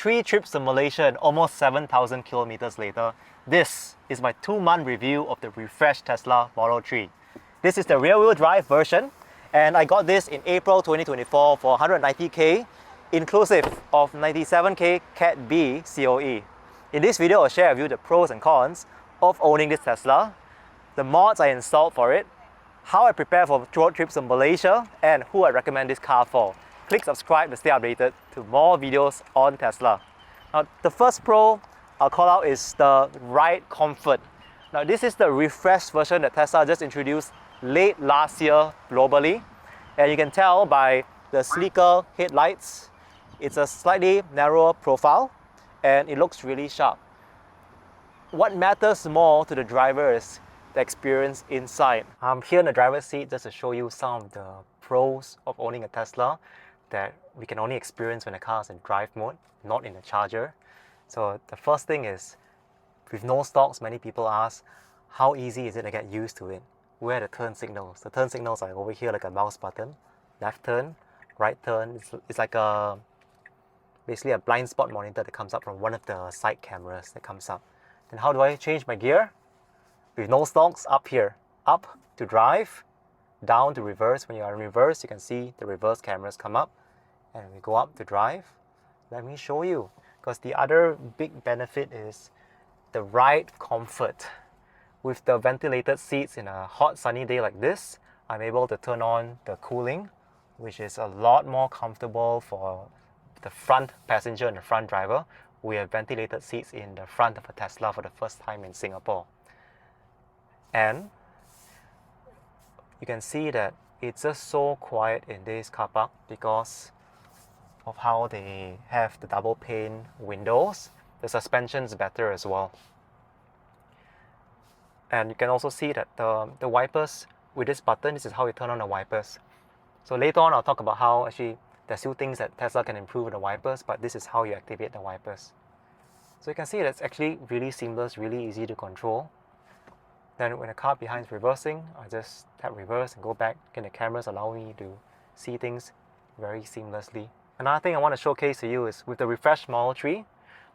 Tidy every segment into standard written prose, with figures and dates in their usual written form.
3 trips to Malaysia and almost 7,000 kilometers later, this is my 2-month review of the refreshed Tesla Model 3. This is the rear-wheel drive version, and I got this in April 2024 for 190k, inclusive of 97k Cat B COE. In this video, I'll share with you the pros and cons of owning this Tesla, the mods I installed for it, how I prepare for road trips to Malaysia, and who I recommend this car for. Click subscribe to stay updated to more videos on Tesla. Now, the first pro I'll call out is the ride comfort. Now, this is the refreshed version that Tesla just introduced late last year globally, and you can tell by the sleeker headlights, it's a slightly narrower profile and it looks really sharp. What matters more to the driver is the experience inside. I'm here in the driver's seat just to show you some of the pros of owning a Tesla that we can only experience when the car is in drive mode, not in the charger. So the first thing is, with no stalks, many people ask, how easy is it to get used to it? Where are the turn signals? The turn signals are over here like a mouse button. Left turn, right turn. It's like basically a blind spot monitor that comes up from one of the side cameras that comes up. Then how do I change my gear? With no stalks, up here. Up to drive, down to reverse. When you are in reverse, you can see the reverse cameras come up. And we go up to drive. Let me show you. Because the other big benefit is the ride comfort. With the ventilated seats in a hot sunny day like this, I'm able to turn on the cooling, which is a lot more comfortable for the front passenger and the front driver. We have ventilated seats in the front of a Tesla for the first time in Singapore. And you can see that it's just so quiet in this car park because of how they have the double pane windows. The suspension's better as well. And you can also see that the wipers with this button, this is how you turn on the wipers. So later on, I'll talk about how actually there's still things that Tesla can improve with the wipers, but this is how you activate the wipers. So you can see that's actually really seamless, really easy to control. Then when the car behind is reversing, I just tap reverse and go back, and the cameras allow me to see things very seamlessly. Another thing I want to showcase to you is with the refreshed Model 3,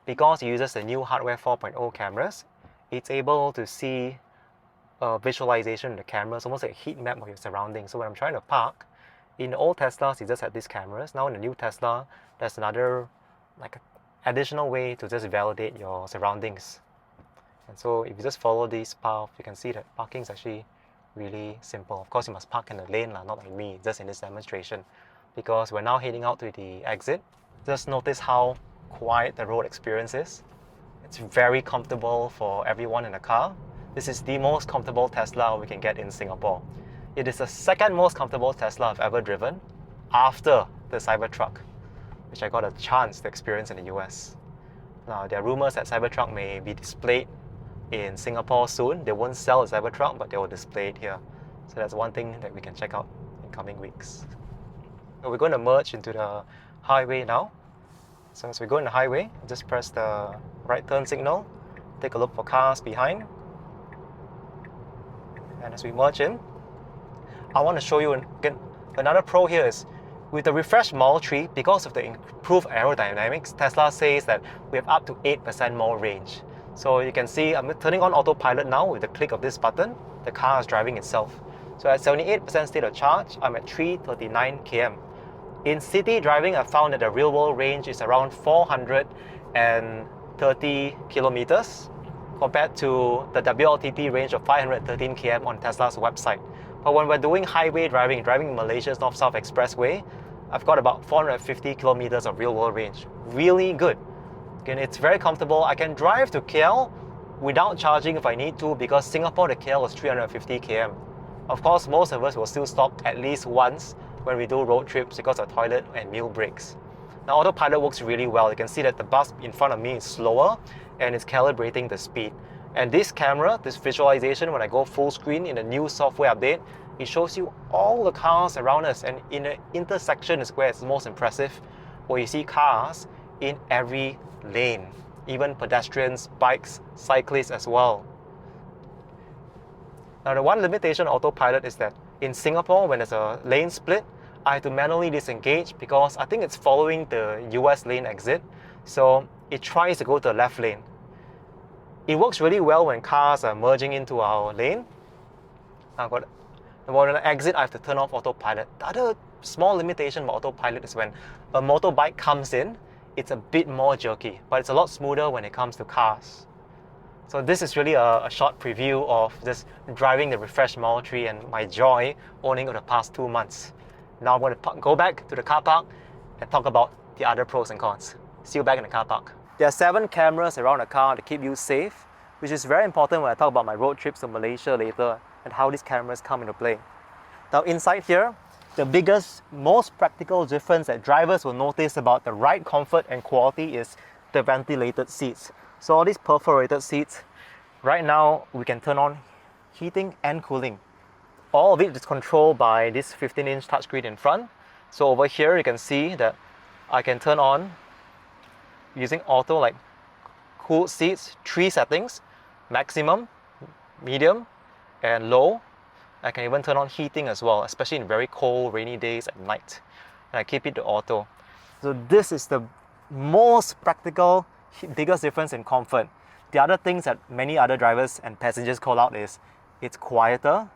because it uses the new hardware 4.0 cameras, it's able to see visualization of the cameras, almost like a heat map of your surroundings. So when I'm trying to park, in the old Teslas, it just had these cameras. Now in the new Tesla, there's another additional way to just validate your surroundings. And so if you just follow this path, you can see that parking is actually really simple. Of course, you must park in the lane, not like me, just in this demonstration. Because we're now heading out to the exit. Just notice how quiet the road experience is. It's very comfortable for everyone in the car. This is the most comfortable Tesla we can get in Singapore. It is the second most comfortable Tesla I've ever driven after the Cybertruck, which I got a chance to experience in the US. Now, there are rumors that Cybertruck may be displayed in Singapore soon. They won't sell the Cybertruck, but they will display it here. So that's one thing that we can check out in coming weeks. So we're going to merge into the highway now. So as we go in the highway, just press the right turn signal, take a look for cars behind. And as we merge in, I want to show you again, another pro here is with the refreshed Model 3, because of the improved aerodynamics, Tesla says that we have up to 8% more range. So you can see I'm turning on autopilot now with the click of this button. The car is driving itself. So at 78% state of charge, I'm at 339 km. In city driving, I found that the real-world range is around 430 kilometers compared to the WLTP range of 513 km on Tesla's website. But when we're doing highway driving Malaysia's North-South Expressway, I've got about 450 kilometers of real-world range. Really good. Again, it's very comfortable. I can drive to KL without charging if I need to, because Singapore to KL is 350 km. Of course, most of us will still stop at least once when we do road trips because of toilet and meal breaks. Now, autopilot works really well. You can see that the bus in front of me is slower and it's calibrating the speed. And this camera, this visualization, when I go full screen in the new software update, it shows you all the cars around us. And in the intersection is where it's most impressive, where you see cars in every lane, even pedestrians, bikes, cyclists as well. Now, the one limitation of autopilot is that in Singapore, when there's a lane split, I have to manually disengage because I think it's following the US lane exit. So it tries to go to the left lane. It works really well when cars are merging into our lane. When I want to exit, I have to turn off autopilot. The other small limitation about autopilot is when a motorbike comes in, it's a bit more jerky, but it's a lot smoother when it comes to cars. So this is really a short preview of just driving the refreshed Model 3 and my joy owning over the past 2 months. Now I'm going to go back to the car park and talk about the other pros and cons. See you back in the car park. There are 7 cameras around the car to keep you safe, which is very important when I talk about my road trips to Malaysia later and how these cameras come into play. Now inside here, the biggest, most practical difference that drivers will notice about the ride comfort and quality is the ventilated seats. So all these perforated seats, right now we can turn on heating and cooling. All of it is controlled by this 15-inch touchscreen in front. So over here you can see that I can turn on using auto, like cooled seats, 3 settings, maximum, medium, and low. I can even turn on heating as well, especially in very cold, rainy days at night. And I keep it to auto. So this is the most practical, biggest difference in comfort. The other things that many other drivers and passengers call out is it's quieter.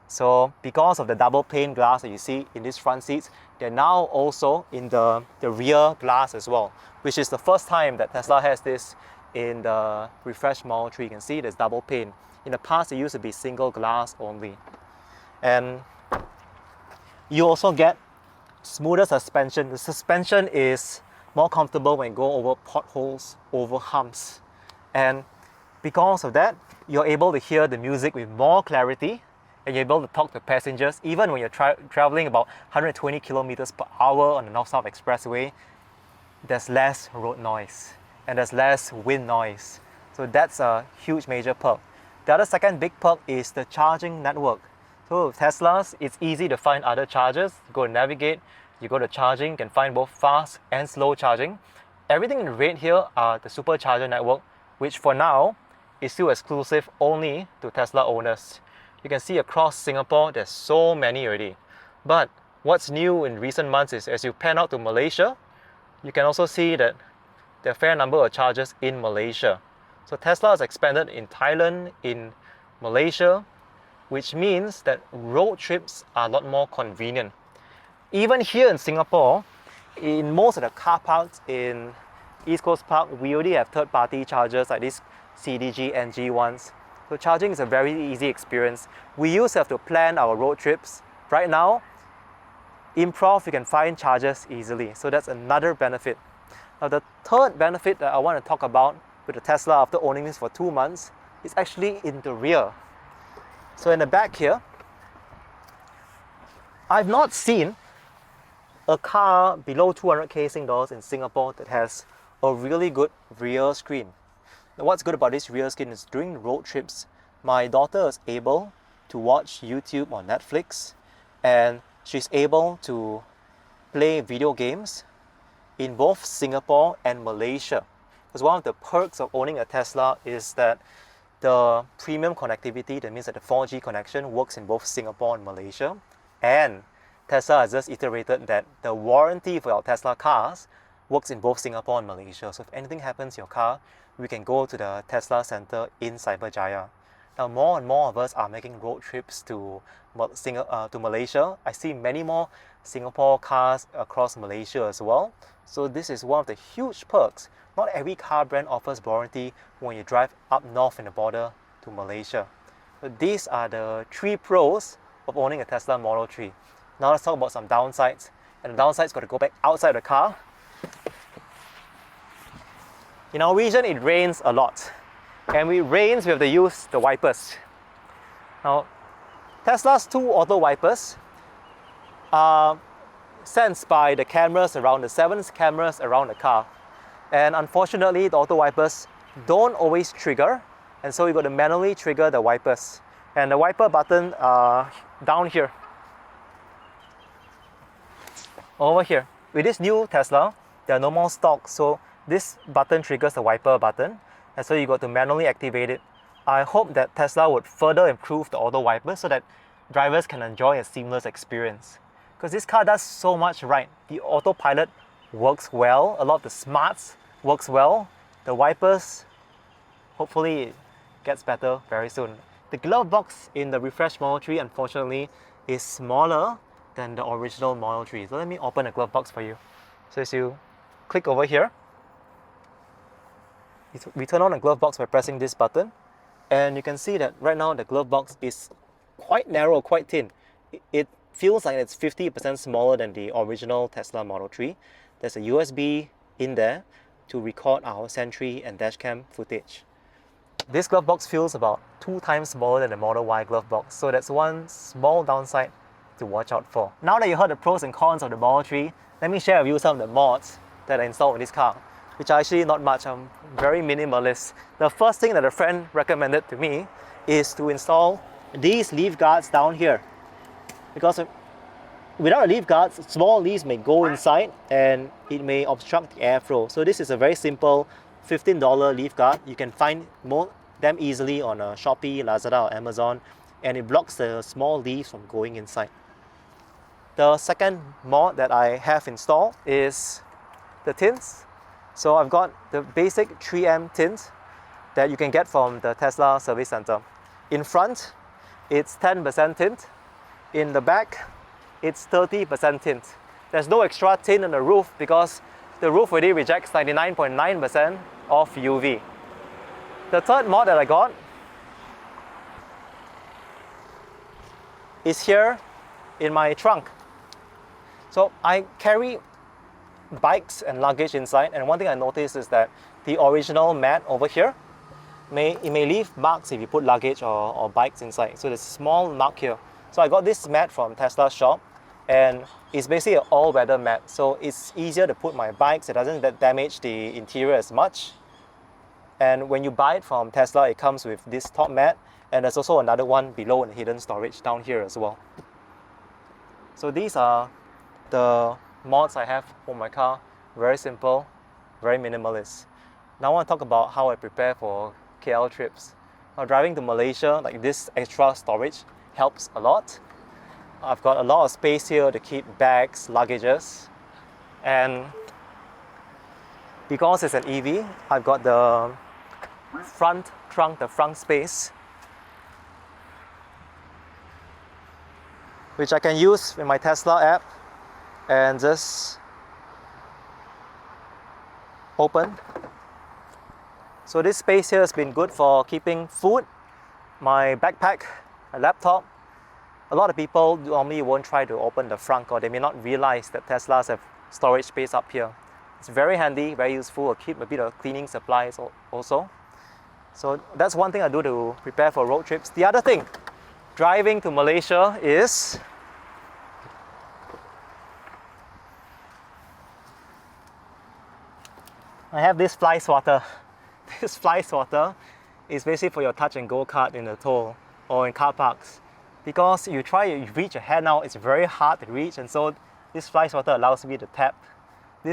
So because of the double pane glass that you see in these front seats, they're now also in the rear glass as well, which is the first time that Tesla has this in the refreshed Model 3. You can see there's double pane. In the past, it used to be single glass only. And you also get smoother suspension. The suspension is more comfortable when you go over potholes, over humps. And because of that, you're able to hear the music with more clarity, and you're able to talk to passengers even when you're traveling about 120 kilometers per hour on the North-South Expressway. There's less road noise and there's less wind noise. So that's a huge major perk. The other second big perk is the charging network. So with Teslas, it's easy to find other chargers. You go to navigate, you go to charging, you can find both fast and slow charging. Everything in red here are the supercharger network, which for now is still exclusive only to Tesla owners. You can see across Singapore, there's so many already. But what's new in recent months is as you pan out to Malaysia, you can also see that there are a fair number of chargers in Malaysia. So Tesla has expanded in Thailand, in Malaysia, which means that road trips are a lot more convenient. Even here in Singapore, in most of the car parks in East Coast Park, we already have third-party chargers like these CDG NG ones. So charging is a very easy experience. We used to have to plan our road trips. Right now, improv, you can find chargers easily. So that's another benefit. Now the third benefit that I want to talk about with the Tesla after owning this for 2 months is actually in the rear. So in the back here, I've not seen a car below 200k Sing dollars in Singapore that has a really good rear screen. Now what's good about this rear screen is during road trips, my daughter is able to watch YouTube or Netflix, and she's able to play video games in both Singapore and Malaysia. Because one of the perks of owning a Tesla is that the premium connectivity, that means that the 4G connection works in both Singapore and Malaysia. And Tesla has just iterated that the warranty for our Tesla cars works in both Singapore and Malaysia. So if anything happens to your car, we can go to the Tesla center in Cyberjaya. Now more and more of us are making road trips to Malaysia. I see many more Singapore cars across Malaysia as well. So this is one of the huge perks. Not every car brand offers warranty when you drive up north in the border to Malaysia. But these are the 3 pros of owning a Tesla Model 3. Now let's talk about some downsides. And the downside's got to go back outside the car. In our region, it rains a lot. And when it rains, we have to use the wipers. Now, Tesla's 2 auto wipers are sensed by the cameras around, the 7 cameras around the car. And unfortunately, the auto wipers don't always trigger, and so you got to manually trigger the wipers. And the wiper button down here. Over here. With this new Tesla, there are no more stock, so this button triggers the wiper button, and so you got to manually activate it. I hope that Tesla would further improve the auto wipers so that drivers can enjoy a seamless experience. Because this car does so much right. The autopilot works well. A lot of the smarts works well. The wipers, hopefully it gets better very soon. The glove box in the refreshed Model 3 unfortunately is smaller than the original Model 3. So let me open the glove box for you. So as you click over here, we turn on the glove box by pressing this button, and you can see that right now the glove box is quite narrow, quite thin. It feels like it's 50% smaller than the original Tesla Model 3. There's a USB in there to record our Sentry and dashcam footage. This glove box feels about 2 times smaller than the Model Y glove box, so that's one small downside to watch out for. Now that you heard the pros and cons of the Model 3, let me share with you some of the mods that I installed in this car, which are actually not much. I'm very minimalist. The first thing that a friend recommended to me is to install these leaf guards down here, because without a leaf guards, small leaves may go inside and it may obstruct the airflow. So this is a very simple $15 leaf guard. You can find them easily on Shopee, Lazada or Amazon, and it blocks the small leaves from going inside. The second mod that I have installed is the tints. So I've got the basic 3M tint that you can get from the Tesla service center. In front, it's 10% tint. In the back, it's 30% tint. There's no extra tint on the roof because the roof already rejects 99.9% of UV. The third mod that I got is here in my trunk. So I carry bikes and luggage inside, and one thing I noticed is that the original mat over here may leave marks if you put luggage or bikes inside. So there's a small mark here. So I got this mat from Tesla shop, and it's basically an all-weather mat. So it's easier to put my bikes. It doesn't damage the interior as much. And when you buy it from Tesla, it comes with this top mat, and there's also another one below in hidden storage down here as well. So these are the mods I have for my car. Very simple, very minimalist. Now I want to talk about how I prepare for KL trips. Now driving to Malaysia, like this extra storage helps a lot. I've got a lot of space here to keep bags, luggages, and because it's an EV, I've got the front trunk, the front space, which I can use in my Tesla app and just open. So this space here has been good for keeping food, my backpack, a laptop. A lot of people normally won't try to open the front, or they may not realize that Teslas have storage space up here. It's very handy, very useful. I'll keep a bit of cleaning supplies also. So that's one thing I do to prepare for road trips. The other thing, driving to Malaysia, is I have this fly swatter. This fly swatter is basically for your touch and go cart in the toll or in car parks. Because you reach your hand out, it's very hard to reach, and so this fly swatter allows me to tap.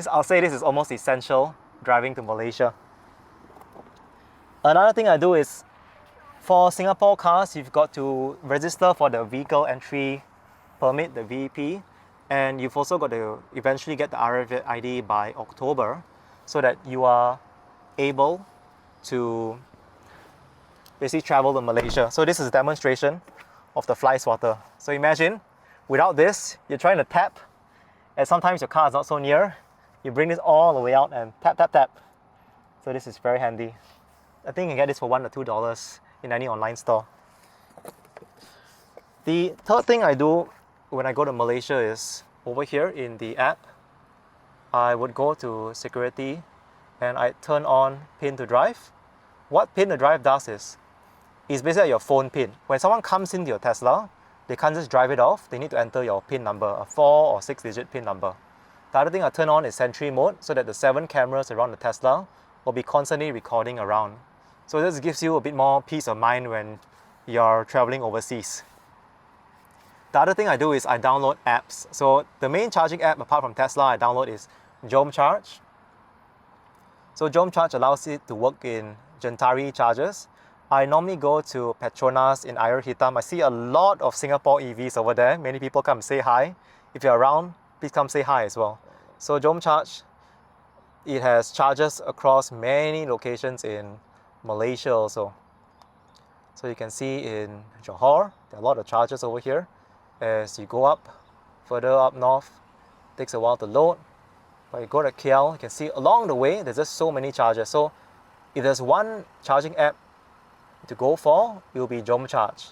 I'll say this is almost essential driving to Malaysia. Another thing I do is, for Singapore cars, you've got to register for the vehicle entry permit, the VEP, and you've also got to eventually get the RFID by October, so that you are able to basically travel to Malaysia. So this is a demonstration of the fly swatter. So imagine, without this, you're trying to tap, and sometimes your car is not so near. You bring this all the way out and tap, tap, tap. So this is very handy. I think you can get this for $1 or $2 in any online store. The third thing I do when I go to Malaysia is, over here in the app, I would go to security and I turn on pin to drive. What pin to drive does is basically your phone pin. When someone comes into your Tesla, they can't just drive it off. They need to enter your pin number, a 4 or 6 digit pin number. The other thing I turn on is Sentry mode, so that the 7 cameras around the Tesla will be constantly recording around. So this gives you a bit more peace of mind when you're traveling overseas. The other thing I do is I download apps. So the main charging app apart from Tesla I download is Jom Charge. So Jom Charge allows it to work in Gentari chargers. I normally go to Petronas in Air Hitam. I see a lot of Singapore EVs over there. Many people come say hi. If you're around, please come say hi as well. So Jom Charge it has chargers across many locations in Malaysia also. So you can see in Johor, there are a lot of chargers over here. As you go up, further up north, it takes a while to load. But you go to KL, you can see along the way, there's just so many chargers. So if there's one charging app to go for, it will be Jom Charge.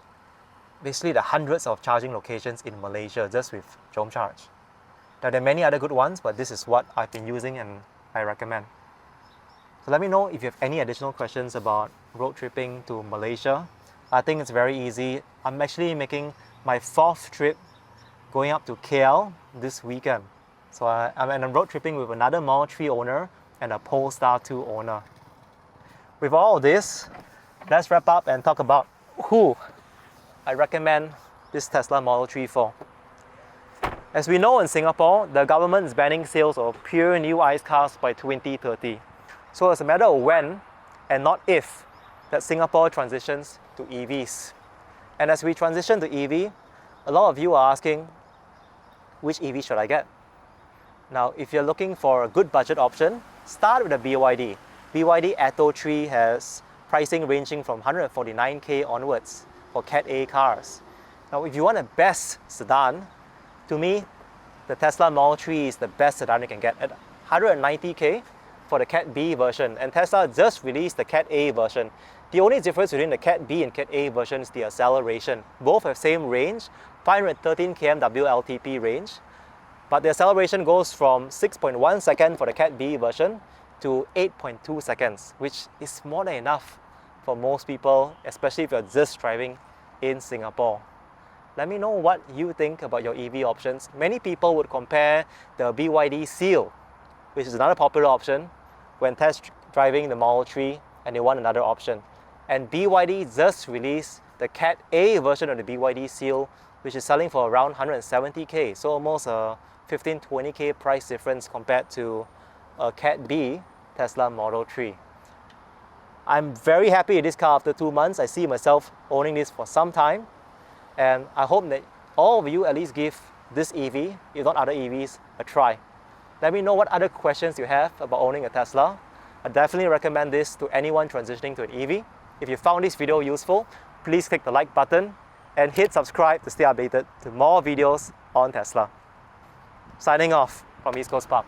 Basically, the hundreds of charging locations in Malaysia just with Jom Charge. Now, there are many other good ones, but this is what I've been using and I recommend. So let me know if you have any additional questions about road tripping to Malaysia. I think it's very easy. I'm actually making my 4th trip going up to KL this weekend. So I'm road tripping with another Model 3 owner and a Polestar 2 owner. With all of this, let's wrap up and talk about who I recommend this Tesla Model 3 for. As we know in Singapore, the government is banning sales of pure new ICE cars by 2030. So it's a matter of when and not if that Singapore transitions to EVs. And as we transition to EV, a lot of you are asking, which EV should I get? Now, if you're looking for a good budget option, start with the BYD. BYD Atto 3 has pricing ranging from 149k onwards for Cat A cars. Now, if you want a best sedan, to me, the Tesla Model 3 is the best sedan you can get at 190k for the Cat B version, and Tesla just released the Cat A version. The only difference between the Cat B and Cat A version is the acceleration. Both have same range, 513 km WLTP range, but the acceleration goes from 6.1 seconds for the Cat B version to 8.2 seconds, which is more than enough for most people, especially if you're just driving in Singapore. Let me know what you think about your EV options. Many people would compare the BYD Seal, which is another popular option, when test driving the Model 3, and they want another option. And BYD just released the Cat A version of the BYD Seal, which is selling for around 170k, so almost a 15-20k price difference compared to a Cat B Tesla Model 3. I'm very happy with this car after 2 months. I see myself owning this for some time, and I hope that all of you at least give this EV, if not other EVs, a try. Let me know what other questions you have about owning a Tesla. I definitely recommend this to anyone transitioning to an EV. If you found this video useful, please click the like button and hit subscribe to stay updated to more videos on Tesla. Signing off from East Coast Park.